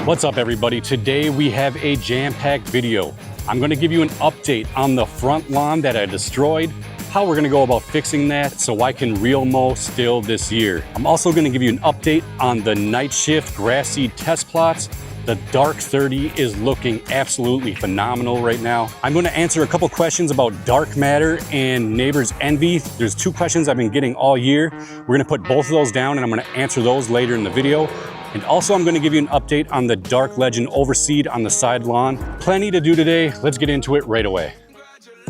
What's up everybody? Today we have a jam-packed video. I'm gonna give you an update on the front lawn that I destroyed, how we're gonna go about fixing that so I can real mow still this year. I'm also gonna give you an update on the night shift grass seed test plots. The Dark 30 is looking absolutely phenomenal right now. I'm gonna answer a couple questions about dark matter and neighbor's envy. There's two questions I've been getting all year. We're gonna put both of those down and I'm gonna answer those later in the video. And also I'm gonna give you an update on the Dark Legend overseed on the side lawn. Plenty to do today. Let's get into it right away.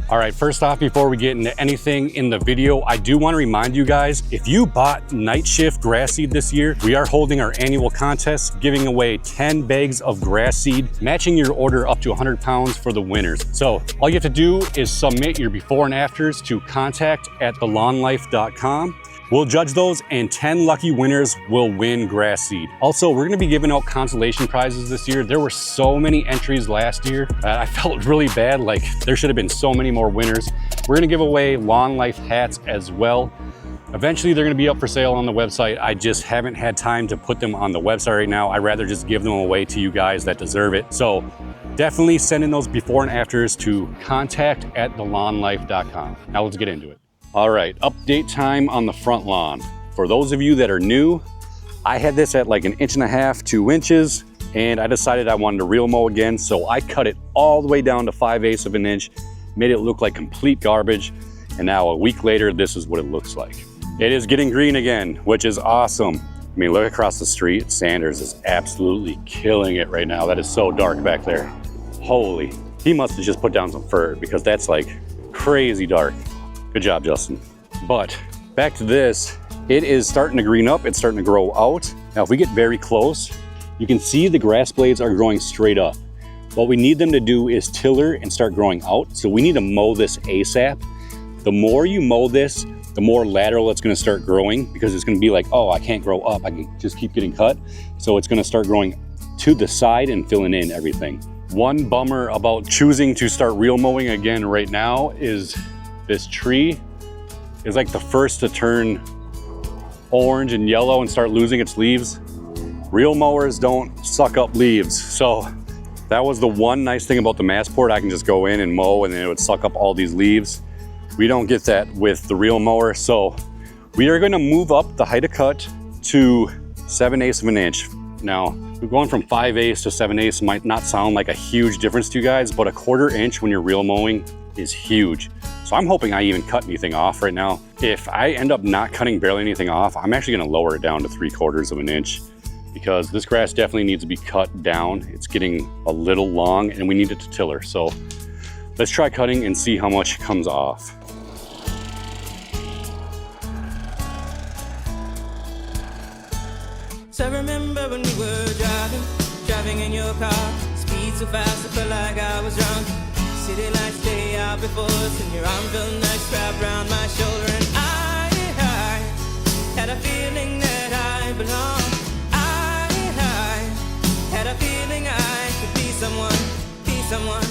All right, first off, before we get into anything in the video, I do want to remind you guys, if you bought night shift grass seed this year, we are holding our annual contest, giving away 10 bags of grass seed, matching your order up to 100 pounds for the winners. So all you have to do is submit your before and afters to contact@thelawnlife.com. We'll judge those and 10 lucky winners will win grass seed. Also, we're gonna be giving out consolation prizes this year. There were so many entries last year. I felt really bad, like there should have been so many more winners. We're gonna give away Lawn Life hats as well. Eventually they're gonna be up for sale on the website. I just haven't had time to put them on the website right now. I'd rather just give them away to you guys that deserve it. So definitely send in those before and afters to contact@thelawnlife.com. Now let's get into it. All right, update time on the front lawn. For those of you that are new, I had this at like 1.5 to 2 inches, and I decided I wanted to real mow again, so I cut it all the way down to 5/8 of an inch, made it look like complete garbage, and now a week later, this is what it looks like. It is getting green again, which is awesome. I mean, look across the street, Sanders is absolutely killing it right now. That is so dark back there. Holy, he must have just put down some fur because that's like crazy dark. Good job, Justin. But back to this, it is starting to green up. It's starting to grow out. Now, if we get very close, you can see the grass blades are growing straight up. What we need them to do is tiller and start growing out. So we need to mow this ASAP. The more you mow this, the more lateral it's gonna start growing because it's gonna be like, oh, I can't grow up. I can just keep getting cut. So it's gonna start growing to the side and filling in everything. One bummer about choosing to start real mowing again right now is this tree is like the first to turn orange and yellow and start losing its leaves. Real mowers don't suck up leaves. So that was the one nice thing about the Massport. I can just go in and mow and then it would suck up all these leaves. We don't get that with the real mower. So we are gonna move up the height of cut to 7/8 of an inch. Now, going from 5/8 to 7/8 might not sound like a huge difference to you guys, but a 1/4 inch when you're real mowing is huge. So I'm hoping I even cut anything off right now. If I end up not cutting barely anything off, I'm actually gonna lower it down to 3/4 of an inch because this grass definitely needs to be cut down. It's getting a little long and we need it to tiller. So let's try cutting and see how much comes off. So I remember when we were driving in your car, speed so fast I felt like I was drunk. City lights day out before us and your arm felt nice wrapped around my shoulder. And I had a feeling that I belonged. I had a feeling I could be someone, be someone,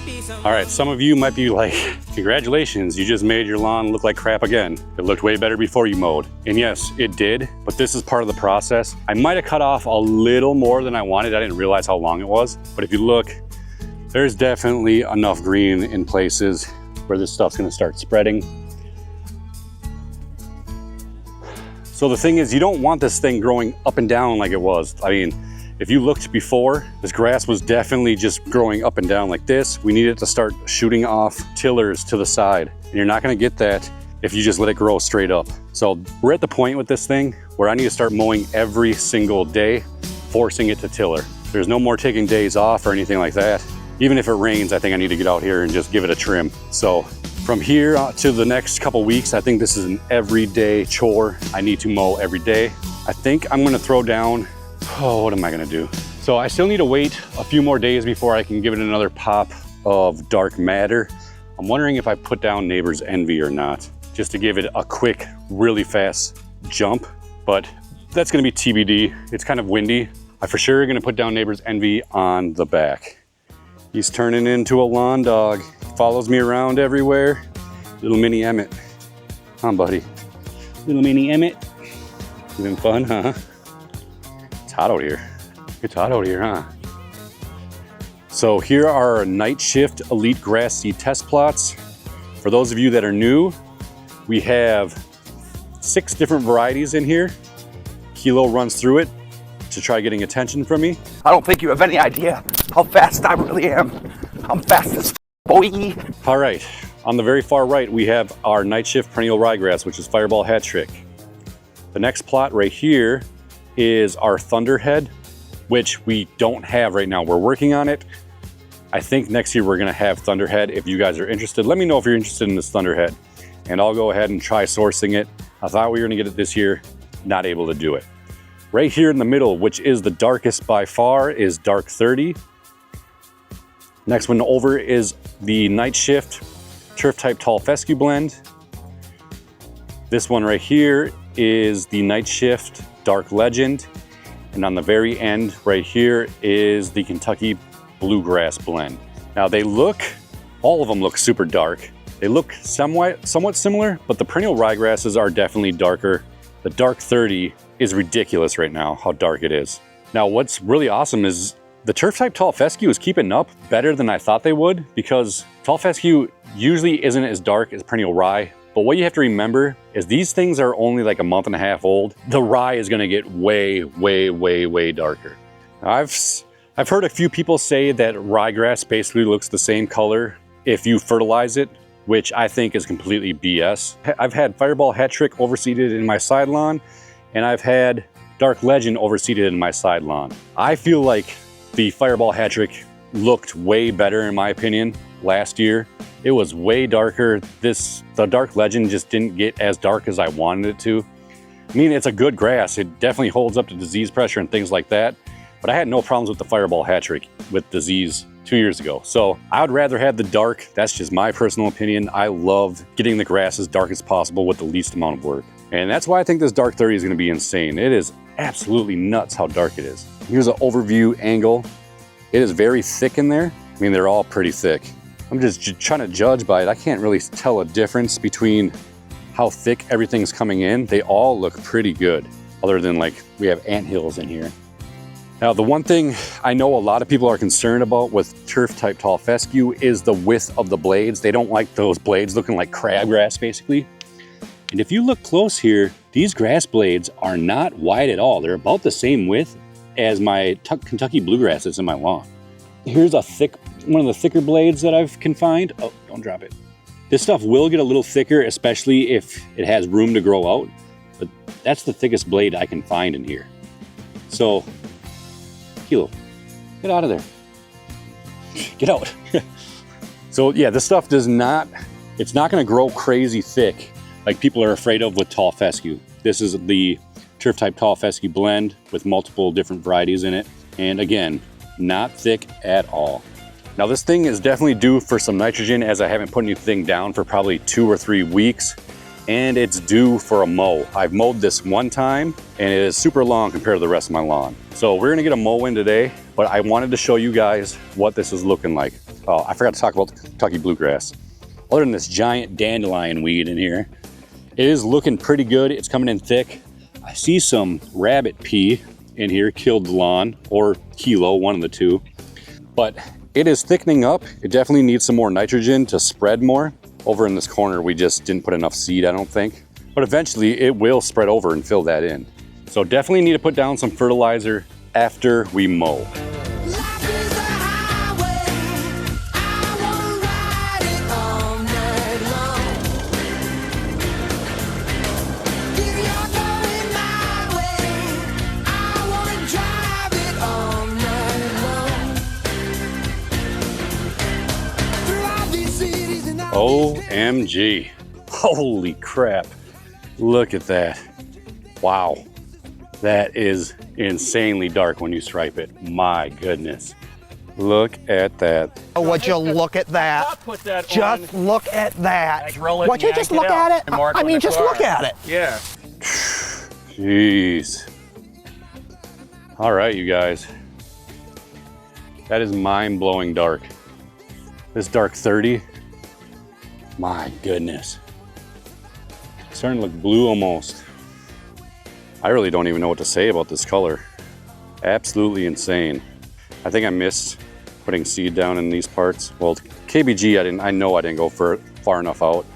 be someone. All right, some of you might be like, congratulations, you just made your lawn look like crap again. It looked way better before you mowed. And yes, it did, but this is part of the process. I might have cut off a little more than I wanted. I didn't realize how long it was. But if you look, there's definitely enough green in places where this stuff's gonna start spreading. So the thing is, you don't want this thing growing up and down like it was. I mean, if you looked before, this grass was definitely just growing up and down like this. We need it to start shooting off tillers to the side. And you're not gonna get that if you just let it grow straight up. So we're at the point with this thing where I need to start mowing every single day, forcing it to tiller. There's no more taking days off or anything like that. Even if it rains, I think I need to get out here and just give it a trim. So from here to the next couple weeks, I think this is an everyday chore. I need to mow every day. I think I'm gonna throw down, oh, what am I gonna do? So I still need to wait a few more days before I can give it another pop of dark matter. I'm wondering if I put down neighbor's envy or not, just to give it a quick, really fast jump. But that's gonna be TBD. It's kind of windy. I for sure gonna put down neighbor's envy on the back. He's turning into a lawn dog. Follows me around everywhere. Little mini Emmett. Come on, buddy. Little mini Emmett. Having fun, huh? It's hot out here. Look It's hot out here, huh? So here are our night shift elite grass seed test plots. For those of you that are new, we have 6 different varieties in here. Kilo runs through it to try getting attention from me. I don't think you have any idea how fast I really am. I'm fast as boy. All right, on the very far right, we have our night shift perennial ryegrass, which is Fireball Hat Trick. The next plot right here is our Thunderhead, which we don't have right now. We're working on it. I think next year we're gonna have Thunderhead. If you guys are interested, let me know if you're interested in this Thunderhead, and I'll go ahead and try sourcing it. I thought we were gonna get it this year, not able to do it. Right here in the middle, which is the darkest by far, is Dark 30. Next one over is the Night Shift Turf Type Tall Fescue Blend. This one right here is the Night Shift Dark Legend. And on the very end right here is the Kentucky Bluegrass Blend. Now all of them look super dark. They look somewhat similar, but the perennial ryegrasses are definitely darker. The Dark 30 is ridiculous right now, how dark it is. Now what's really awesome is the Turf Type Tall Fescue is keeping up better than I thought they would, because Tall Fescue usually isn't as dark as perennial rye. But what you have to remember is these things are only like a month and a half old. The rye is gonna get way, way, way, way darker. Now, I've heard a few people say that ryegrass basically looks the same color if you fertilize it, which I think is completely BS. I've had Fireball Hat Trick overseeded in my side lawn, and I've had Dark Legend overseeded in my side lawn. I feel like the Fireball Hat Trick looked way better in my opinion last year. It was way darker. The Dark Legend just didn't get as dark as I wanted it to. I mean, it's a good grass. It definitely holds up to disease pressure and things like that. But I had no problems with the Fireball Hat Trick with disease 2 years ago. So I would rather have the dark. That's just my personal opinion. I love getting the grass as dark as possible with the least amount of work. And that's why I think this Dark 30 is gonna be insane. It is absolutely nuts how dark it is. Here's an overview angle. It is very thick in there. I mean, they're all pretty thick. I'm just trying to judge by it. I can't really tell a difference between how thick everything's coming in. They all look pretty good, other than like we have anthills in here. Now, the one thing I know a lot of people are concerned about with Turf Type Tall Fescue is the width of the blades. They don't like those blades looking like crabgrass, basically. And if you look close here, these grass blades are not wide at all. They're about the same width as my Kentucky bluegrasses in my lawn. Here's one of the thicker blades that I've confined. Oh, don't drop it. This stuff will get a little thicker, especially if it has room to grow out, but that's the thickest blade I can find in here. So, Kilo, get out of there. Get out. So yeah, this stuff it's not gonna grow crazy thick like people are afraid of with Tall Fescue. This is the Turf Type Tall Fescue blend with multiple different varieties in it. And again, not thick at all. Now this thing is definitely due for some nitrogen, as I haven't put anything down for probably 2 or 3 weeks, and it's due for a mow. I've mowed this one time and it is super long compared to the rest of my lawn. So we're gonna get a mow in today, but I wanted to show you guys what this is looking like. Oh, I forgot to talk about the Kentucky bluegrass. Other than this giant dandelion weed in here, it is looking pretty good. It's coming in thick. I see some rabbit pea in here, killed the lawn, or Kilo, one of the two. But it is thickening up. It definitely needs some more nitrogen to spread more. Over in this corner, we just didn't put enough seed, I don't think. But eventually it will spread over and fill that in. So definitely need to put down some fertilizer after we mow. OMG. Holy crap. Look at that. Wow. That is insanely dark when you stripe it. My goodness. Look at that. Oh, would you look at that? Just look at that. Would you just look at it? I mean, just look at it. Yeah. Jeez. All right, you guys. That is mind-blowing dark. This Dark 30. My goodness. It's starting to look blue almost. I really don't even know what to say about this color. Absolutely insane. I think I missed putting seed down in these parts. Well, KBG, I know I didn't go far enough out.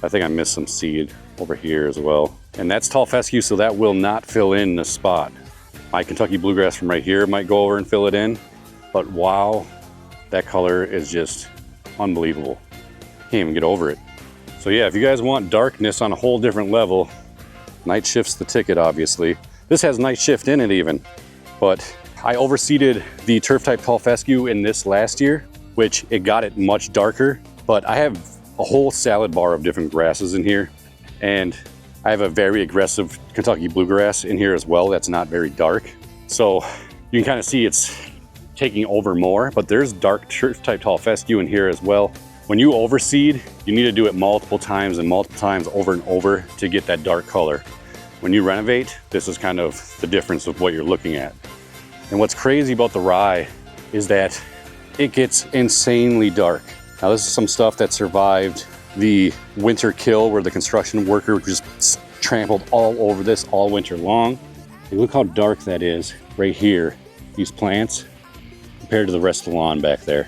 I think I missed some seed over here as well. And that's tall fescue, so that will not fill in the spot. My Kentucky bluegrass from right here might go over and fill it in, but wow, that color is just unbelievable. Can't even get over it. So yeah, if you guys want darkness on a whole different level, night shift's the ticket, obviously. This has night shift in it even, but I overseeded the turf type tall fescue in this last year, which it got it much darker, but I have a whole salad bar of different grasses in here, and I have a very aggressive Kentucky bluegrass in here as well that's not very dark. So you can kind of see it's taking over more, but there's dark turf type tall fescue in here as well. When you overseed, you need to do it multiple times over and over to get that dark color. When you renovate, this is kind of the difference of what you're looking at. And what's crazy about the rye is that it gets insanely dark. Now this is some stuff that survived the winter kill where the construction worker just trampled all over this all winter long. And look how dark that is right here, these plants, compared to the rest of the lawn back there.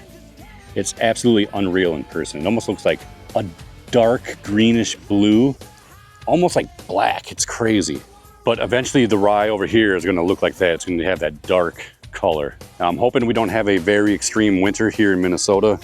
It's absolutely unreal in person. It almost looks like a dark greenish blue, almost like black. It's crazy. But eventually the rye over here is gonna look like that. It's gonna have that dark color. Now I'm hoping we don't have a very extreme winter here in Minnesota.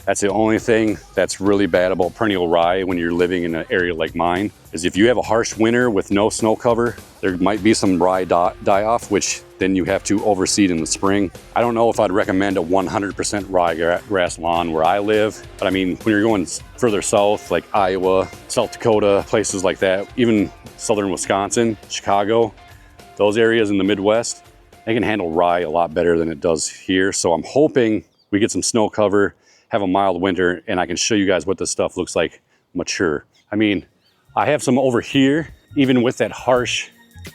That's the only thing that's really bad about perennial rye when you're living in an area like mine, is if you have a harsh winter with no snow cover, there might be some rye die-off, which then you have to overseed in the spring. I don't know if I'd recommend a 100% ryegrass lawn where I live, but I mean, when you're going further south, like Iowa, South Dakota, places like that, even southern Wisconsin, Chicago, those areas in the Midwest, they can handle rye a lot better than it does here. So I'm hoping we get some snow cover, have a mild winter, and I can show you guys what this stuff looks like mature. I mean, I have some over here, even with that harsh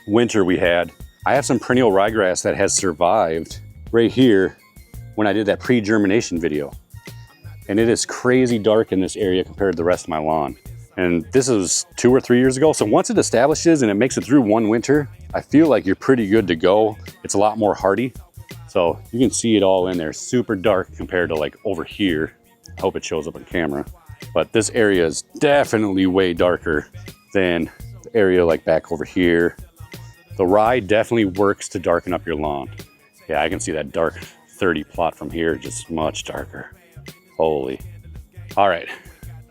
winter we had, I have some perennial ryegrass that has survived right here when I did that pre-germination video. And it is crazy dark in this area compared to the rest of my lawn. And this is 2 or 3 years ago. So once it establishes and it makes it through one winter, I feel like you're pretty good to go. It's a lot more hardy. So you can see it all in there, super dark compared to like over here. I hope it shows up on camera. But this area is definitely way darker than the area like back over here. The rye definitely works to darken up your lawn. Yeah, I can see that dark 30 plot from here, just much darker. Holy. All right,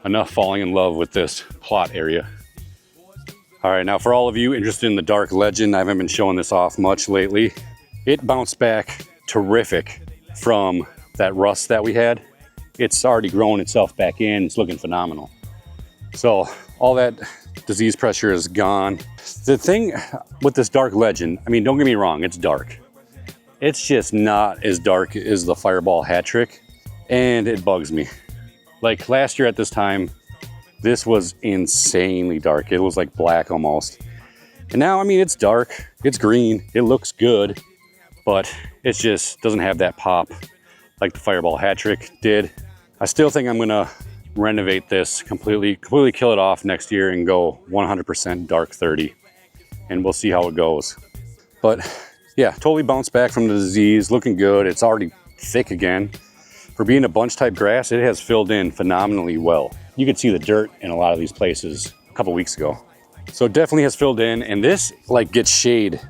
enough falling in love with this plot area. All right, now for all of you interested in the dark legend, I haven't been showing this off much lately. It bounced back terrific from that rust that we had. It's already grown itself back in. It's looking phenomenal. So all that disease pressure is gone. The thing with this dark legend, I mean, don't get me wrong, it's dark. It's just not as dark as the Fireball hat trick, and it bugs me. Like last year at this time, this was insanely dark. It was like black almost. And now, I mean, it's dark, it's green, it looks good, but it just doesn't have that pop like the Fireball hat trick did. I still think I'm gonna renovate this completely kill it off next year and go 100% dark 30, and we'll see how it goes. But yeah, totally bounced back from the disease, looking good. It's already thick again. For being a bunch type grass, it has filled in phenomenally well. You could see the dirt in a lot of these places a couple weeks ago. So it definitely has filled in, and this like gets shade,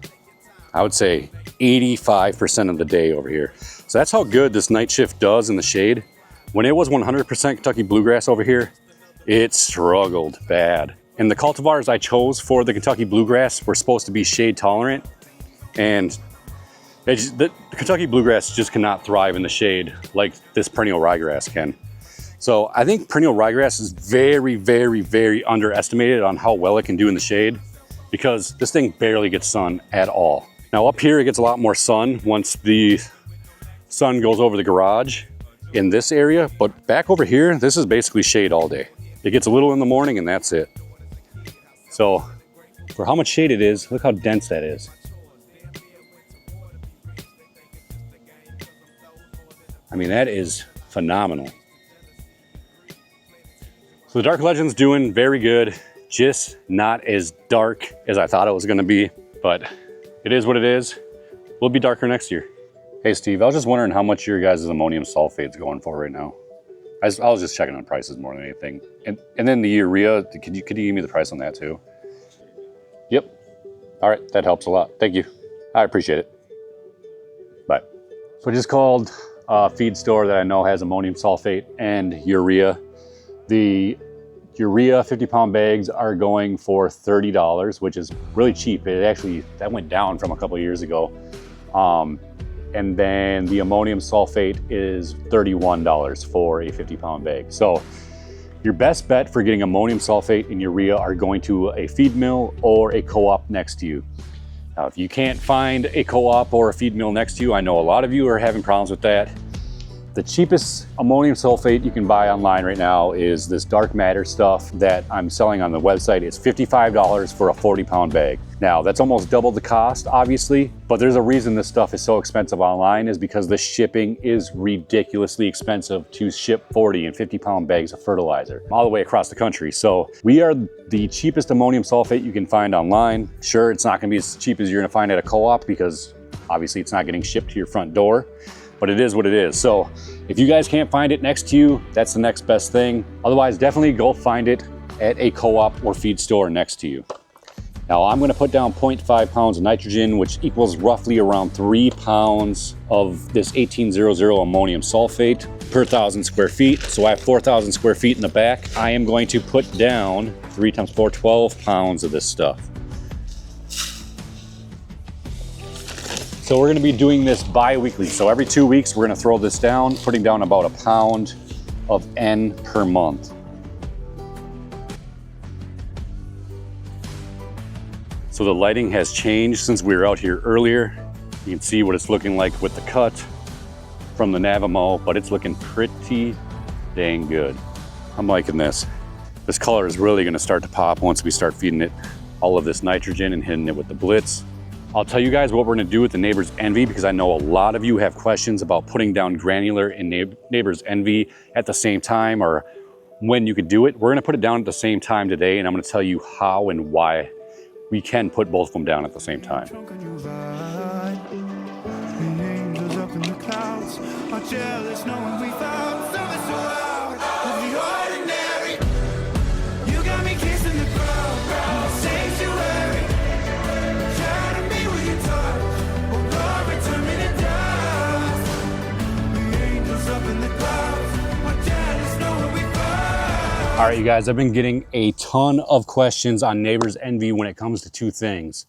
I would say 85% of the day over here. So that's how good this night shift does in the shade. When it was 100% Kentucky bluegrass over here, it struggled bad. And the cultivars I chose for the Kentucky bluegrass were supposed to be shade tolerant, and the Kentucky bluegrass just cannot thrive in the shade like this perennial ryegrass can. So I think perennial ryegrass is very, very, very underestimated on how well it can do in the shade, because this thing barely gets sun at all. Now up here, it gets a lot more sun once the sun goes over the garage in this area, but back over here, this is basically shade all day. It gets a little in the morning and that's it. So for how much shade it is, look how dense that is. I mean, that is phenomenal. So the Dark Legend's doing very good, just not as dark as I thought it was gonna be, but it is what it is. Will be darker next year. Hey Steve, I was just wondering how much your guys' ammonium sulfate's going for right now. I was just checking on prices more than anything. And then the urea, could you give me the price on that too? Yep. All right, that helps a lot. Thank you. I appreciate it. Bye. So I just called a feed store that I know has ammonium sulfate and urea. The urea 50-pound bags are going for $30, which is really cheap. That went down from a couple of years ago. And then the ammonium sulfate is $31 for a 50-pound bag. So your best bet for getting ammonium sulfate and urea are going to a feed mill or a co-op next to you. Now, if you can't find a co-op or a feed mill next to you, I know a lot of you are having problems with that. The cheapest ammonium sulfate you can buy online right now is this dark matter stuff that I'm selling on the website. It's $55 for a 40-pound bag. Now, that's almost double the cost, obviously, but there's a reason this stuff is so expensive online is because the shipping is ridiculously expensive to ship 40 and 50-pound bags of fertilizer all the way across the country. So we are the cheapest ammonium sulfate you can find online. Sure, it's not gonna be as cheap as you're gonna find at a co-op because obviously it's not getting shipped to your front door, but it is what it is. So if you guys can't find it next to you, that's the next best thing. Otherwise, definitely go find it at a co-op or feed store next to you. Now I'm gonna put down 0.5 pounds of nitrogen, which equals roughly around 3 pounds of this 1800 ammonium sulfate per 1,000 square feet. So I have 4,000 square feet in the back. I am going to put down 3 times 4, 12 pounds of this stuff. So we're gonna be doing this bi-weekly. So every 2 weeks, we're gonna throw this down, putting down about 1 pound of N per month. So the lighting has changed since we were out here earlier. You can see what it's looking like with the cut from the Navamo, but it's looking pretty dang good. I'm liking this. This color is really gonna start to pop once we start feeding it all of this nitrogen and hitting it with the Blitz. I'll tell you guys what we're gonna do with the Neighbor's Envy because I know a lot of you have questions about putting down granular and Neighbor's Envy at the same time or when you could do it. We're gonna put it down at the same time today and I'm gonna tell you how and why we can put both of them down at the same time. All right, you guys, I've been getting a ton of questions on Neighbor's Envy when it comes to two things.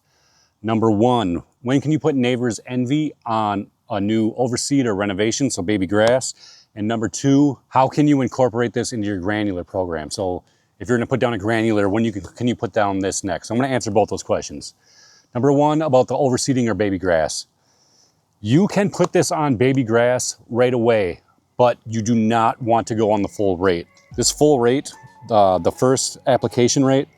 Number one, when can you put Neighbor's Envy on a new overseed or renovation, so baby grass? And number two, how can you incorporate this into your granular program? So if you're gonna put down a granular, when can you put down this next? So I'm gonna answer both those questions. Number one, about the overseeding or baby grass. You can put this on baby grass right away, but you do not want to go on the full rate. This full rate, the first application rate,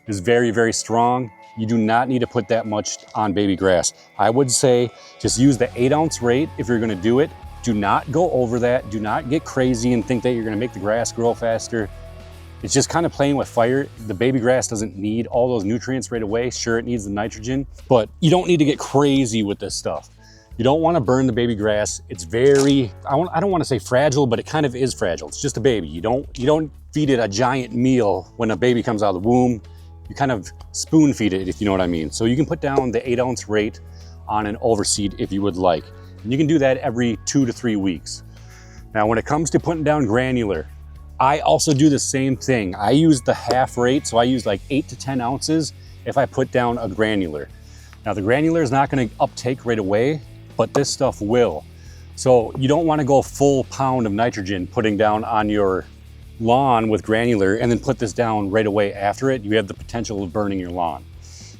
is very, very strong. You do not need to put that much on baby grass. I would say just use the 8-ounce rate if you're gonna do it. Do not go over that. Do not get crazy and think that you're gonna make the grass grow faster. It's just kind of playing with fire. The baby grass doesn't need all those nutrients right away. Sure, it needs the nitrogen, but you don't need to get crazy with this stuff. You don't want to burn the baby grass. It's very, I don't want to say fragile, but it kind of is fragile. It's just a baby. You don't feed it a giant meal when a baby comes out of the womb. You kind of spoon feed it, if you know what I mean. So you can put down the 8-ounce rate on an overseed if you would like. And you can do that every 2 to 3 weeks. Now, when it comes to putting down granular, I also do the same thing. I use the half rate, so I use like 8 to 10 ounces if I put down a granular. Now, the granular is not gonna uptake right away, but this stuff will. So you don't wanna go full pound of nitrogen putting down on your lawn with granular and then put this down right away after it. You have the potential of burning your lawn.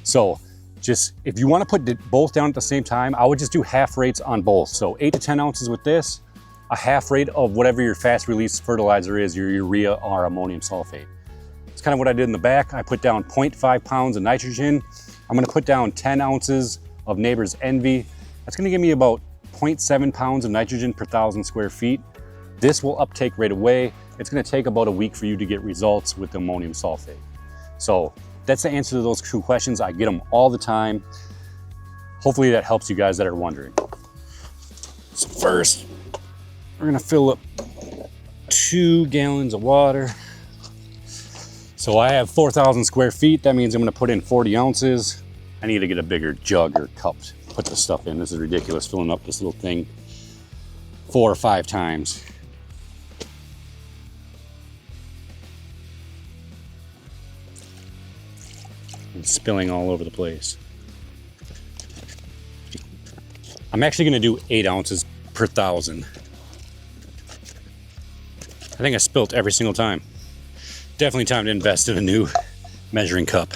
So just, if you wanna put both down at the same time, I would just do half rates on both. So 8 to 10 ounces with this, a half rate of whatever your fast release fertilizer is, your urea or ammonium sulfate. It's kind of what I did in the back. I put down 0.5 pounds of nitrogen. I'm gonna put down 10 ounces of Neighbor's Envy. That's gonna give me about 0.7 pounds of nitrogen per 1,000 square feet. This will uptake right away. It's gonna take about a week for you to get results with the ammonium sulfate. So that's the answer to those two questions. I get them all the time. Hopefully that helps you guys that are wondering. So first, we're gonna fill up 2 gallons of water. So I have 4,000 square feet. That means I'm gonna put in 40 ounces. I need to get a bigger jug or cup to put this stuff in. This is ridiculous, filling up this little thing 4 or 5 times. It's spilling all over the place. I'm actually gonna do 8 ounces per 1,000. I think I spilt every single time. Definitely time to invest in a new measuring cup.